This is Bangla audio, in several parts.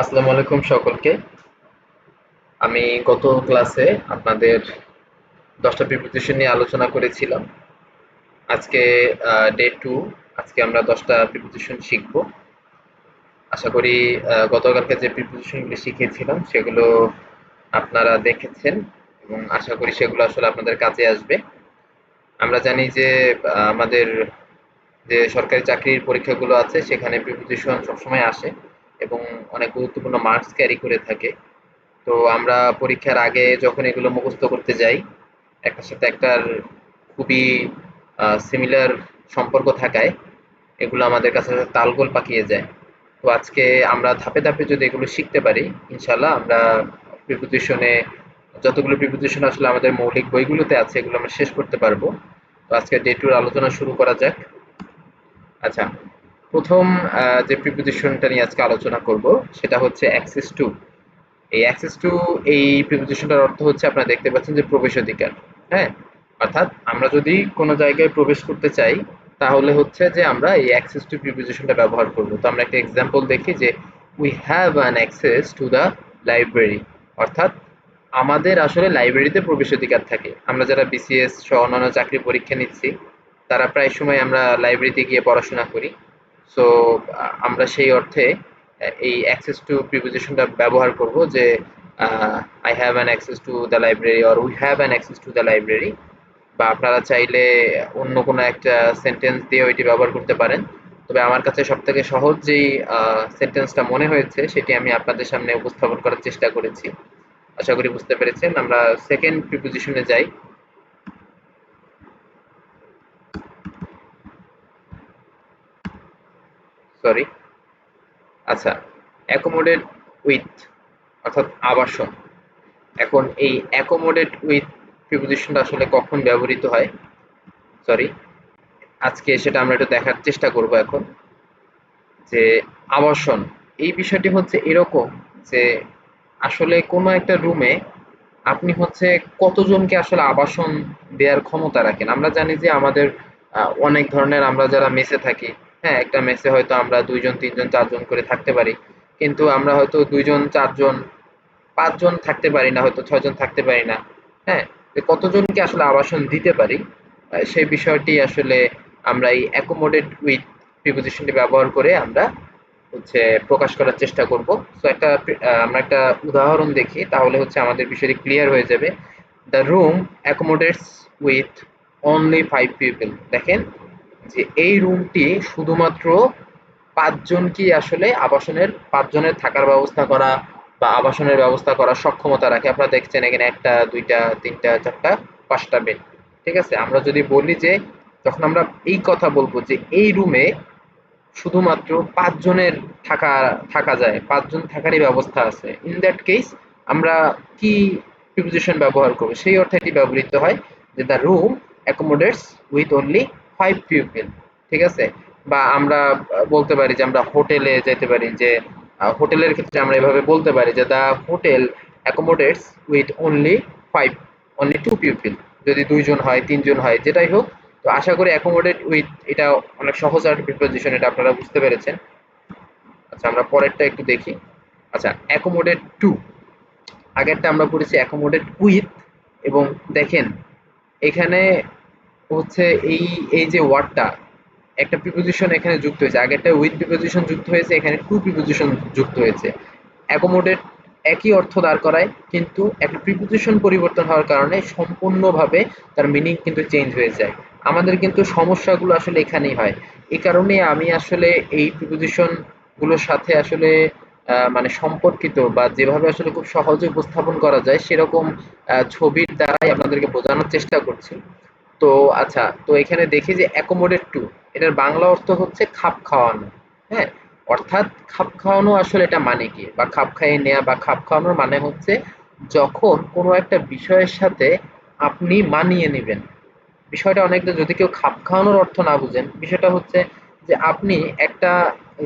আসসালামু আলাইকুম সকলকে। আমি গত ক্লাসে আপনাদের 10টা প্রিপোজিশন নিয়ে আলোচনা করেছিলাম। আজকে ডে 2। আজকে আমরা 10টা প্রিপোজিশন শিখব। আশা করি গতকালকে যে প্রিপোজিশনগুলো শিখিয়েছিলাম সেগুলো আপনারা দেখেছেন এবং আশা করি সেগুলো আসলে আপনাদের কাজে আসবে। আমরা জানি যে আমাদের যে সরকারি চাকরির পরীক্ষাগুলো আছে সেখানে প্রিপোজিশন সবসময় আসে এবং অনেক গুরুত্বপূর্ণ মার্কস ক্যারি করে থাকে। তো আমরা পরীক্ষার আগে যখন এগুলো মুখস্থ করতে যাই, একটার সাথে একটার খুবই সিমিলার সম্পর্ক থাকায় এগুলো আমাদের কাছে তালগোল পাকিয়ে যায়। তো আজকে আমরা ধাপে ধাপে যদি এগুলো শিখতে পারি, ইনশাল্লাহ আমরা প্রিপোজিশনে যতগুলো প্রিপোজিশন আসলে আমাদের মৌলিক বইগুলোতে আছে এগুলো আমরা শেষ করতে পারবো। তো আজকে ডে টুর আলোচনা শুরু করা যাক। আচ্ছা, প্রথম যে প্রিপোজিশনটা নিয়ে আজকে আলোচনা করব সেটা হচ্ছে অ্যাক্সেস টু। এই অ্যাক্সেস টু এই প্রিপোজিশনটার অর্থ হচ্ছে আপনারা দেখতে পাচ্ছেন যে প্রবেশাধিকার। হ্যাঁ, অর্থাৎ আমরা যদি কোনো জায়গায় প্রবেশ করতে চাই তাহলে হচ্ছে যে আমরা এই অ্যাক্সেস টু প্রিপোজিশনটা ব্যবহার করব। তো আমরা একটা এক্সাম্পল দেখি যে we have an access to the library. অর্থাৎ আমাদের আসলে লাইব্রেরিতে প্রবেশাধিকার থাকে। আমরা যারা বিসিএস সহ অন্যান্য চাকরি পরীক্ষা নিচ্ছি তারা প্রায় সময় আমরা লাইব্রেরিতে গিয়ে পড়াশোনা করি। সো আমরা সেই অর্থে এই অ্যাক্সেস টু প্রিপোজিশনটা ব্যবহার করব যে I have an access to the library or we have an access to the library. বা আপনারা চাইলে অন্য কোনো একটা সেন্টেন্স দিয়ে এটি ব্যবহার করতে পারেন। তবে আমার কাছে সবথেকে সহজ যেই সেন্টেন্সটা মনে হয়েছে সেটি আমি আপনাদের সামনে উপস্থাপন করার চেষ্টা করেছি। আশা করি বুঝতে পেরেছেন। আমরা সেকেন্ড প্রিপোজিশনে যাই। সরি। আচ্ছা, অ্যাকোমোডেট উইথ অর্থাৎ আবাসন। এখন এই অ্যাকোমোডেট উইথ প্রিপোজিশনটা আসলে কখন ব্যবহৃত হয়, সরি, আজকে সেটা আমরা একটু দেখার চেষ্টা করব এখন। যে আবাসন, এই বিষয়টি হচ্ছে এরকম যে আসলে কোনো একটা রুমে আপনি হচ্ছে কতজনকে আসলে আবাসন দেওয়ার ক্ষমতা রাখেন। আমরা জানি যে আমাদের অনেক ধরনের, আমরা যারা মেসে থাকি, হ্যাঁ, একটা মেসে হয়তো আমরা 2 জন 3 জন 4 জন করে থাকতে পারি। কিন্তু আমরা হয়তো 2 জন 4 জন 5 জন থাকতে পারি না, হয়তো 6 জন থাকতে পারি না। হ্যাঁ, যে কতজনকে আসলে আবাসন দিতে পারি সেই বিষয়টি আসলে আমরা এই অ্যাকোমোডেট উইথ প্রিপোজিশনটি ব্যবহার করে আমরা হচ্ছে প্রকাশ করার চেষ্টা করব। তো আমরা একটা উদাহরণ দেখি তাহলে হচ্ছে আমাদের বিষয়টি ক্লিয়ার হয়ে যাবে। The room accommodates with only 5 people. দেখেন যে এই রুমটি শুধুমাত্র 5 জনকেই আসলে আবাসনের, 5 জনের থাকার ব্যবস্থা করা বা আবাসনের ব্যবস্থা করার সক্ষমতা রাখে। আপনারা দেখছেন এখানে একটা, দুইটা, তিনটা, চারটা, 5টা বেড। ঠিক আছে, আমরা যদি বলি যে যখন আমরা এই কথা বলবো যে এই রুমে শুধুমাত্র 5 জনের থাকা থাকা যায়, 5 জন থাকারই ব্যবস্থা আছে, ইন দ্যাট কেস আমরা কি প্রিপোজিশন ব্যবহার করবো? সেই অর্থে এটি ব্যবহৃত হয় যে the room accommodates with only 5 people. ঠিক আছে, বা আমরা বলতে পারি যে আমরা হোটেলে যেতে পারি যে হোটেলের ক্ষেত্রে আমরা এভাবে বলতে পারি যে the hotel accommodates with five only 2 people. যদি 2 জন হয়, 3 জন হয়, যেটাই হোক। তো আশা করি অ্যাকোমোডেট উইথ এটা অনেক সহজ একটা প্রিপোজিশন, এটা আপনারা বুঝতে পেরেছেন। আচ্ছা, আমরা পরেরটা একটু দেখি। আচ্ছা, অ্যাকোমোডেট টু। আগেরটা আমরা পড়েছি অ্যাকোমোডেট উইথ। এবং দেখেন এখানে হচ্ছে এই এই যে ওয়ার্ডটা, একটা প্রিপোজিশন এখানে যুক্ত হয়েছে, আগেরটা উইথ প্রিপোজিশন যুক্ত হয়েছে, এখানে টু প্রিপোজিশন যুক্ত হয়েছে। অ্যাকোমোডেট একই অর্থ দাঁড় করায়, কিন্তু একটা প্রিপোজিশন পরিবর্তন হওয়ার কারণে সম্পূর্ণভাবে তার মিনিং কিন্তু চেঞ্জ হয়ে যায়। আমাদের কিন্তু সমস্যাগুলো আসলে এখানেই হয়। এই কারণে আমি আসলে এই প্রিপোজিশন গুলোর সাথে আসলে মানে সম্পর্কিত বা যেভাবে আসলে খুব সহজে উপস্থাপন করা যায় সেরকম ছবির দ্বারাই আপনাদেরকে বোঝানোর চেষ্টা করছি। তো আচ্ছা, তো এখানে দেখি যে অ্যাকোমোডেট টু, এটার বাংলা অর্থ হচ্ছে খাপ খাওয়ানো। হ্যাঁ, অর্থাৎ খাপ খাওয়ানো আসলে এটা মানে কি, বা খাপ খাইয়ে নেওয়া বা খাপ খাওয়ানোর মানে হচ্ছে যখন কোনো একটা বিষয়ের সাথে আপনি মানিয়ে নেবেন। বিষয়টা অনেকটা, যদি কেউ খাপ খাওয়ানোর অর্থ না বুঝেন, বিষয়টা হচ্ছে যে আপনি একটা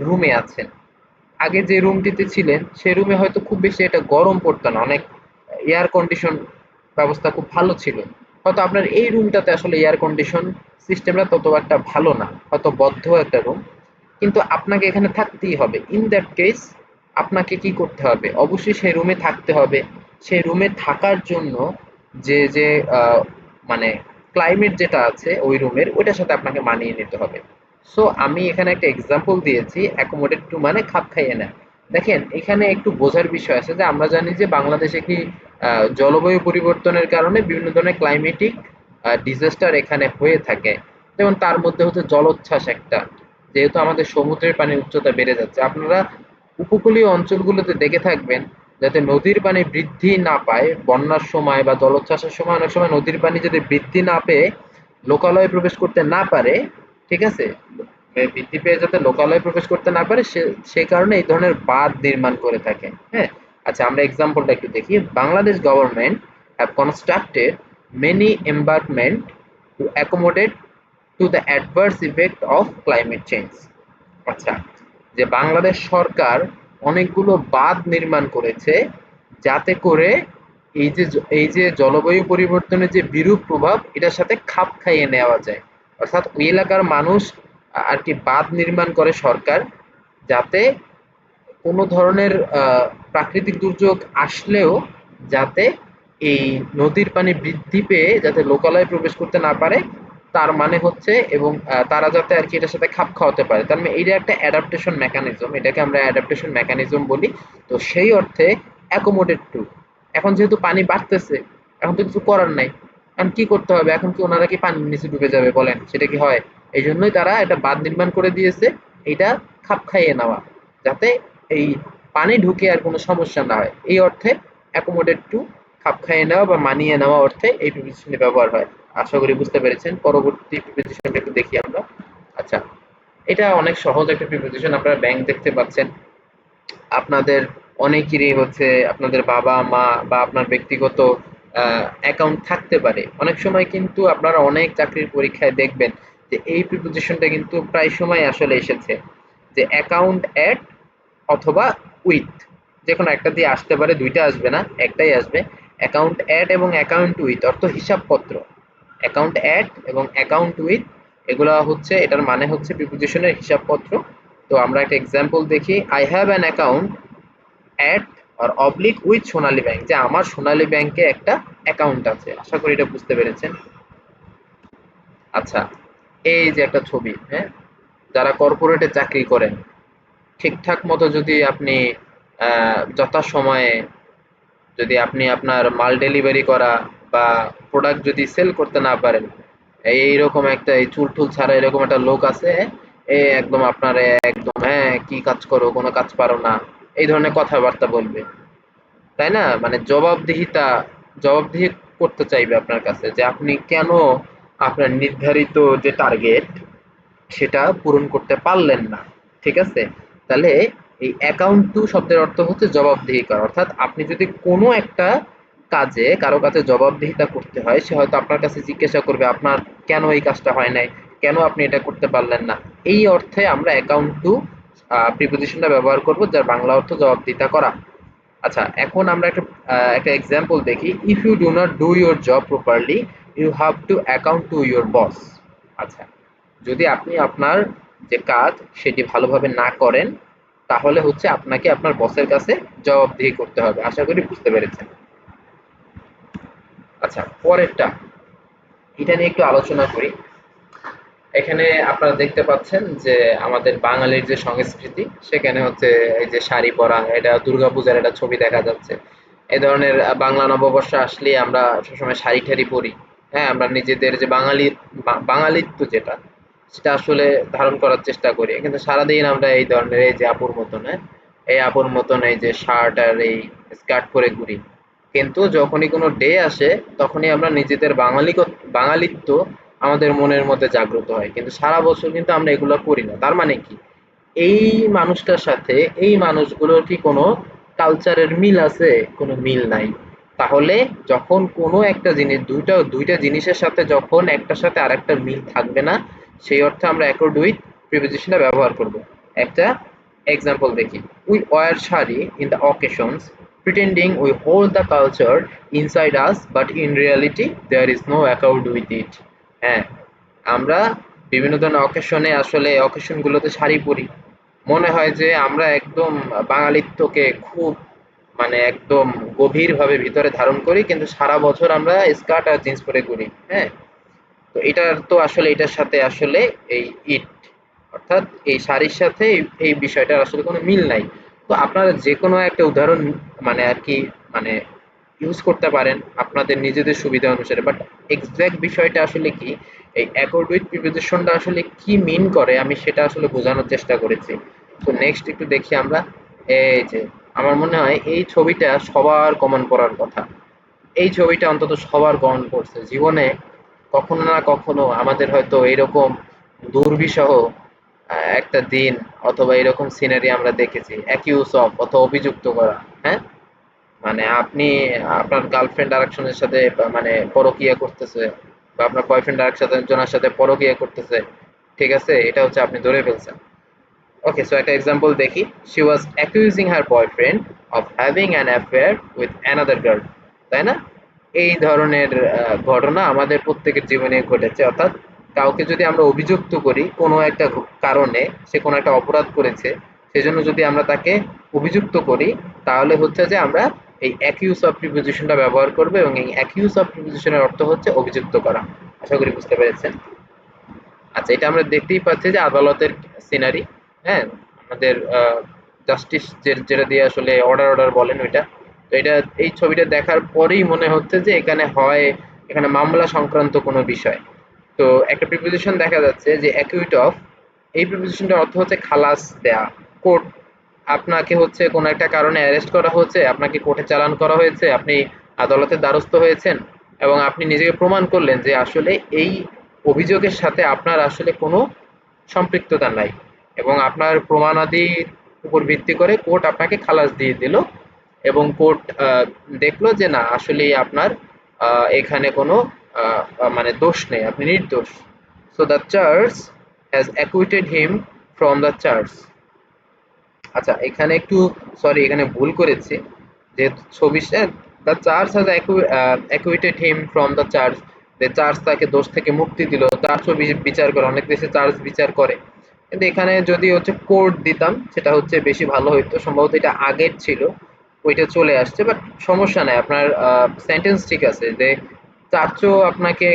রুমে আছেন, আগে যে রুমটিতে ছিলেন সেই রুমে হয়তো খুব বেশি এটা গরম পড়তো না, অনেক এয়ার কন্ডিশন ব্যবস্থা খুব ভালো ছিল। হয়তো আপনার এই রুমটাতে আসলে এয়ার কন্ডিশন সিস্টেমটা তত একটা ভালো না, হয়তো বদ্ধ একটা রুম। কিন্তু আপনাকে এখানে থাকতেই হবে। ইন দ্যাট কেস আপনাকে কি করতে হবে, অবশ্যই সেই রুমে থাকতে হবে। সেই রুমে থাকার জন্য যে মানে ক্লাইমেট যেটা আছে ওই রুমের, ওইটার সাথে আপনাকে মানিয়ে নিতে হবে। সো আমি এখানে একটা এক্সাম্পল দিয়েছি, অ্যাকোমোডেট টু মানে খাপ খাইয়ে নেয়। দেখেন এখানে একটু বোঝার বিষয় আছে যে আমরা জানি যে বাংলাদেশে কি জলবায়ু পরিবর্তনের কারণে বিভিন্ন ধরনের ক্লাইমেটিক ডিজাস্টার এখানে হয়ে থাকে। যেমন তার মধ্যে হচ্ছে জলোচ্ছ্বাস একটা, যেহেতু আমাদের সমুদ্রের পানির উচ্চতা বেড়ে যাচ্ছে। আপনারা উপকূলীয় অঞ্চলগুলোতে দেখে থাকবেন, যাতে নদীর পানি বৃদ্ধি না পায় বন্যার সময় বা জলোচ্ছ্বাসের সময়, অনেক সময় নদীর পানি যদি বৃদ্ধি না পেয়ে লোকালয়ে প্রবেশ করতে না পারে, ঠিক আছে, বৃদ্ধি পেয়ে যাতে লোকালয়ে প্রবেশ করতে না পারে, সে কারণে এই ধরনের বাঁধ নির্মাণ করে থাকে। হ্যাঁ, আচ্ছা আমরা এক্সাম্পলটা একটু দেখি। Bangladesh government have constructed many embankment to accommodate to the adverse effect of climate change. আচ্ছা, যে বাংলাদেশ সরকার অনেকগুলো বাঁধ নির্মাণ করেছে যাতে করে এই যে জলবায়ু পরিবর্তনের যে বিরূপ প্রভাব এটার সাথে খাপ খাইয়ে নেওয়া যায়। অর্থাৎ ওই এলাকার মানুষ আর কি বাঁধ নির্মাণ করে সরকার, যাতে কোনো ধরনের প্রাকৃতিক দুর্যোগ আসলেও যাতে এই নদীর পানি বৃদ্ধি পেয়ে যাতে লোকালয়ে প্রবেশ করতে না পারে, তার মানে হচ্ছে, এবং তারা যাতে আর কি এটার সাথে খাপ খাওয়াতে পারে। তার মানে এটা একটা অ্যাডাপ্টেশন মেকানিজম, এটাকে আমরা অ্যাডাপ্টেশন মেকানিজম বলি। তো সেই অর্থে অ্যাকোমোডেট টু, এখন যেহেতু পানি বাড়তেছে, এখন তো কিছু করার নাই। এখন কি করতে হবে, এখন কি ওনারা কি পানির নিচে ডুবে যাবে বলেন, সেটা কি হয়? এই জন্যই তারা একটা বাঁধ নির্মাণ করে দিয়েছে, এটা খাপ খাইয়ে নেওয়া, যাতে এই পানি ঢুকে আর কোনো সমস্যা না হয়। এই অর্থে অ্যাকোমোডেট টু, খাপ খাইয়ে নেওয়া বা মানিয়ে নেওয়া অর্থে এই প্রিপোজিশনটি ব্যবহার হয়। আশা করি বুঝতে পেরেছেন। পরবর্তী প্রিপোজিশনটা একটু দেখি আমরা। আচ্ছা, এটা অনেক সহজ একটা প্রিপোজিশন। আপনারা ব্যাংক দেখতে পাচ্ছেন, আপনাদের অনেকেরই হচ্ছে আপনাদের বাবা মা বা আপনার ব্যক্তিগত অ্যাকাউন্ট থাকতে পারে। অনেক সময় কিন্তু আপনারা অনেক চাকরির পরীক্ষায় দেখবেন যে এই প্রিপোজিশনটা কিন্তু প্রায় সময় আসলে এসেছে, যে অ্যাকাউন্ট অ্যাট অথবা উইথ, যে কোনো একটা দিয়ে আসতে পারে, দুইটা আসবে না, একটাই আসবে। অ্যাকাউন্ট অ্যাট এবং অ্যাকাউন্ট উইথ অর্থ হিসাবপত্র। অ্যাকাউন্ট অ্যাট এবং অ্যাকাউন্ট উইথ, এগুলা হচ্ছে, এটার মানে হচ্ছে প্রিপোজিশনের হিসাবপত্র। তো আমরা একটা এক্সাম্পল দেখি। I have an account at or oblique with Sonali bank, যে আমার সোনালী ব্যাংকে একটা অ্যাকাউন্ট আছে। আশা করি এটা বুঝতে পেরেছেন। আচ্ছা, এই যে একটা ছবি, হ্যাঁ, যারা কর্পোরেটে চাকরি করেন, ঠিকঠাক মতো যদি আপনি যথাসময়ে যদি আপনি আপনার মাল ডেলিভারি করা বা প্রোডাক্ট যদি সেল করতে না পারেন, এইরকম একটা এই চুল টুল ছাড়া এরকম একটা লোক আছে, এ একদম আপনার একদম, হ্যাঁ কি কাজ করো, কোনো কাজ পারো না, এই ধরনের কথাবার্তা বলবে, তাই না? মানে জবাবদিহি করতে চাইবে আপনার কাছে, যে আপনি কেন আপনার নির্ধারিত যে টার্গেট সেটা পূরণ করতে পারলেন না। ঠিক আছে? তাহলে এই অ্যাকাউন্ট টু শব্দের অর্থ হচ্ছে জবাবদিহি করা। অর্থাৎ আপনি যদি কোনো একটা কাজে কারো কাছে জবাবদিহিতা করতে হয়, সে হয়তো আপনার কাছে জিজ্ঞাসা করবে আপনার কেন এই কাজটা হয় নাই, কেন আপনি এটা করতে পারলেন না। এই অর্থে আমরা অ্যাকাউন্ট টু প্রিপোজিশনটা ব্যবহার করব, যার বাংলা অর্থ জবাবদিহিতা করা। আচ্ছা, এখন আমরা একটা এক্সাম্পল দেখি। If you do not do your job properly, you have to account to your boss. আচ্ছা, যদি আপনি আপনার যে কাজ সেটি ভালোভাবে না করেন, তাহলে হচ্ছে আপনাকে আপনার বসের কাছে জবাবদিহি করতে হবে। আশা করি বুঝতে পেরেছেন। আচ্ছা, পরেরটা, এটা নিয়ে একটু আলোচনা করি। এখানে আপনারা দেখতে পাচ্ছেন যে আমাদের বাঙালির যে সংস্কৃতি, সেখানে হচ্ছে এই যে শাড়ি পরা, এটা দুর্গাপূজার একটা ছবি দেখা যাচ্ছে। এই ধরনের বাংলা নববর্ষ আসলে আমরা সবসময় শাড়ি ঠাড়ি পরি। হ্যাঁ, আমরা নিজেদের যে বাঙালিত্ব যেটা, সেটা আসলে ধারণ করার চেষ্টা করি, কিন্তু সারাদিন আমরা এই ধরনের এই যে আপুর মতন, হ্যাঁ, এই আপুর মতন এই যে শার্ট আর এই স্কার্ট পরে ঘুরি। কিন্তু যখনই কোনো ডে আসে, তখনই আমরা নিজেদের বাঙালিত্ব আমাদের মনের মধ্যে জাগ্রত হয়, কিন্তু সারা বছর কিন্তু আমরা এগুলো করি না। তার মানে কি, এই মানুষটার সাথে এই মানুষগুলোর কি কোনো কালচারের মিল আছে? কোনো মিল নাই। তাহলে যখন কোনো একটা জিনিস, দুইটা জিনিসের সাথে যখন একটার সাথে আরেকটা মিল থাকবে না, সেই অর্থে আমরা অ্যাকর্ড উইথ প্রিপোজিশনটা ব্যবহার করব। একটা এক্সাম্পল দেখি। We were sari in the occasions pretending we hold the culture inside us, but in reality there is no accord with it. হ্যাঁ, আমরা বিভিন্ন ধরনের অকেশনে আসলে অকেশনগুলোতে শাড়ি পরি। মনে হয় যে আমরা একদম বাঙালিত্বকে খুব মানে একদম গভীরভাবে ভিতরে ধারণ করি, কিন্তু সারা বছর আমরা স্কার্ট আর জিন্স পরে ঘুরি। হ্যাঁ? তো এটার তো আসলে এটার সাথে আসলে এই ইট অর্থাৎ এই শাড়ির সাথে এই বিষয়টার আসলে কোনো মিল নাই। তো আপনারা যেকোনো একটা উদাহরণ মানে আর কি মানে ইউজ করতে পারেন আপনাদের নিজেদের সুবিধা অনুসারে। বাট এক্সাক্ট বিষয়টা আসলে কি, এই অ্যাকর্ড উইথ প্রিপোজিশনটা আসলে কি মিন করে আমি সেটা আসলে বোঝানোর চেষ্টা করেছি। তো নেক্সট একটু দেখি আমরা। এই যে আমার মনে হয় এই ছবিটা সবার কমন পড়ার কথা। এই ছবিটা অন্তত সবার কমন পড়ছে জীবনে। কখনো না কখনো আমাদের হয়তো এরকম দুর্বিষহ একটা দিন অথবা এরকম সিনারি আমরা দেখেছি, অ্যাকিউজ অফ অথবা অভিযুক্ত করা। হ্যাঁ, মানে আপনি আপনার গার্লফ্রেন্ড আরেকজনের সাথে মানে পরকীয়া করতেছে, বা আপনার বয়ফ্রেন্ড আরেকজনের সাথে পরকীয়া করতেছে। ঠিক আছে, এটা হচ্ছে আপনি ধরে ফেলছেন। ওকে, সো একটা এক্সাম্পল দেখি। She was accusing her boyfriend of having an affair with another girl. তাই না? এই ধরনের ঘটনা আমাদের প্রত্যেকের জীবনে ঘটেছে। অর্থাৎ কাউকে যদি আমরা অভিযুক্ত করি কোনো একটা কারণে, সে কোনো একটা অপরাধ করেছে, সেজন্য যদি আমরা তাকে অভিযুক্ত করি, তাহলে হচ্ছে যে আমরা এই অ্যাকিউজ অফ প্রিপোজিশনটা ব্যবহার করব, এবং এই অ্যাকিউজ অফ প্রিপোজিশনের অর্থ হচ্ছে অভিযুক্ত করা। আশা করি বুঝতে পেরেছেন। আচ্ছা, এটা আমরা দেখতেই পাচ্ছি যে আদালতের সিনারি। হ্যাঁ, আমাদের জাস্টিস যেটা দিয়ে আসলে অর্ডার বলেন ওইটা। তো এটা এই ছবিটা দেখার পরেই মনে হচ্ছে যে এখানে হয় এখানে মামলা সংক্রান্ত কোনো বিষয়। তো একটা প্রিপোজিশন দেখা যাচ্ছে যে অ্যাকুইট অফ, এই প্রিপোজিশনটার অর্থ হচ্ছে খালাস দেয়া। কোর্ট আপনাকে হচ্ছে কোনো একটা কারণে অ্যারেস্ট করা হচ্ছে, আপনাকে কোর্টে চালান করা হয়েছে, আপনি আদালতের দ্বারস্থ হয়েছেন এবং আপনি নিজেকে প্রমাণ করলেন যে আসলে এই অভিযোগের সাথে আপনার আসলে কোনো সম্পৃক্ততা নাই, এবং আপনার প্রমাণাদির উপর ভিত্তি করে কোর্ট আপনাকে খালাস দিয়ে দিল, এবং কোর্ট দেখলো যে না আসলেই আপনার এখানে কোনো মানে দোষ নেই, আপনি নির্দোষ। So the church has acquitted him from the church. আচ্ছা, এখানে একটু সরি, এখানে ভুল করেছি। যে ছবি the church has acquitted him from the church, যে চার্চ তাকে দোষ থেকে মুক্তি দিল, তার ছবি বিচার করে। অনেক দেশে চার্চ বিচার করে, কিন্তু এখানে যদি হচ্ছে কোর্ট দিতাম সেটা হচ্ছে বেশি ভালো হইতো। সম্ভবত এটা আগের ছিল, ওইটা চলে আসছে, বাট সমস্যা নাই। আপনার সেন্টেন্স ঠিক আছে যে চার্চও আপনাকে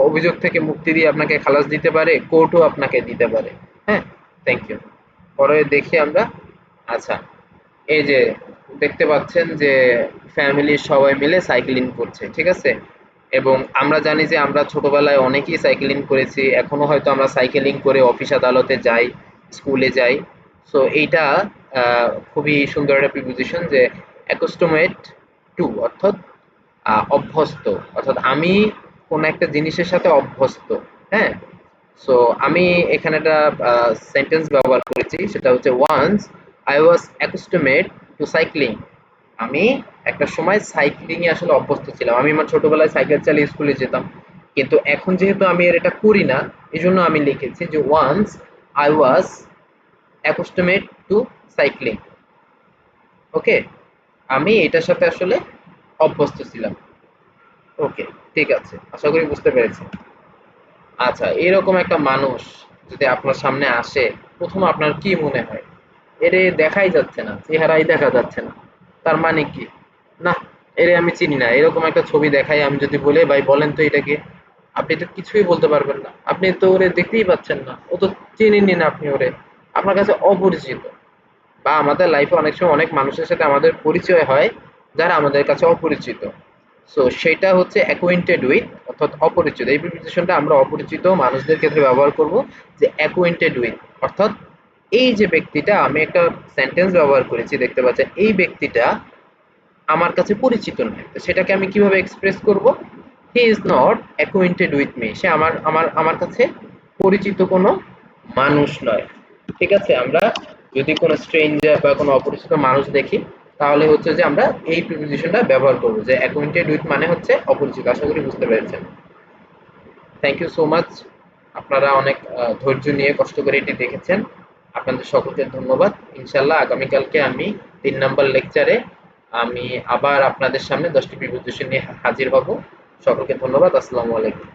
অভিযোগ থেকে মুক্তি দিয়ে আপনাকে খালাস দিতে পারে, কোর্টও আপনাকে দিতে পারে। হ্যাঁ, থ্যাংক ইউ। পরে দেখি আমরা। আচ্ছা, এই যে দেখতে পাচ্ছেন যে ফ্যামিলির সবাই মিলে সাইক্লিং করছে, ঠিক আছে? এবং আমরা জানি যে আমরা ছোটবেলায় অনেকেই সাইক্লিং করেছি, এখনো হয়তো আমরা সাইকেলিং করে অফিস আদালতে যাই, স্কুলে যাই। সো এইটা খুবই সুন্দর একটা প্রিপোজিশন যে অ্যাকুস্টোমেট টু, অর্থাৎ অভ্যস্ত, অর্থাৎ আমি কোন একটা জিনিসের সাথে অভ্যস্ত। হ্যাঁ, সো আমি এখানে একটা সেন্টেন্স ব্যবহার করেছি, সেটা হচ্ছে once I was accustomed to cycling. আমি একটা সময় সাইক্লিং এ আসলে অভ্যস্ত ছিলাম। আমি আমার ছোটবেলায় সাইকেল চালিয়ে স্কুলে যেতাম, কিন্তু এখন যেহেতু আমি আর এটা করি না, এই জন্য আমি লিখেছি যে once I was accustomed to cycling. Okay, আমি এটার সাথে আসলে অভ্যস্ত ছিলাম। ওকে, ঠিক আছে, আশা করি বুঝতে পেরেছেন। আচ্ছা, এরকম একটা মানুষ যদি আপনার সামনে আসে, প্রথম আপনার কি মনে হয়? এরে দেখাই যাচ্ছে না, চেহারাই দেখা যাচ্ছে না, তার মানে কি? না, এরে আমি চিনি না, এরকম একটা ছবি দেখাই আমি যদি বলে ভাই বলেন তো এটা কে, আপনি তো কিছুই বলতে পারবেন না। আপনি তো ওরে দেখতেই পাচ্ছেন না, ও তো চেনেনই না, আপনি ওরে, আপনার কাছে অপরিচিত। বা আমাদের লাইফে অনেক সময় অনেক মানুষের সাথে আমাদের পরিচয় হয় যারা আমাদের কাছে অপরিচিত। সো সেটা হচ্ছে অ্যাকোয়েন্টেড উইথ, অর্থাৎ অপরিচিত। এই প্রিপোজিশনটা আমরা অপরিচিত মানুষদের ক্ষেত্রে ব্যবহার করব, যে অ্যাকোয়েন্টেড উইথ, অর্থাৎ এই যে ব্যক্তিটা, আমি একটা সেন্টেন্স ব্যবহার করেছি দেখতে পাচ্ছেন, এই ব্যক্তিটা আমার কাছে পরিচিত নয়। তো সেটাকে আমি কিভাবে এক্সপ্রেস করব? He is not acquainted with me, সে আমার কাছে পরিচিত কোনো মানুষ নয়। ঠিক আছে, আমরা যদি কোনো স্ট্রেঞ্জার বা কোনো অপরিচিত মানুষ দেখি, তাহলে হচ্ছে যে আমরা এই প্রিপোজিশনটা ব্যবহার করব, যে অ্যাকোয়েন্টেড উইথ মানে হচ্ছে অপরিচিত। আশা করি বুঝতে পেরেছেন। Thank you so much. আপনারা অনেক ধৈর্য নিয়ে কষ্ট করে এটি দেখেছেন। আপনাদের সকলকে ধন্যবাদ। ইনশাল্লাহ আগামীকালকে আমি ৩ নম্বর লেকচারে আমি আবার আপনাদের সামনে 10টি প্রিপোজিশন নিয়ে হাজির হব। সকলকে ধন্যবাদ। আসসালামু আলাইকুম।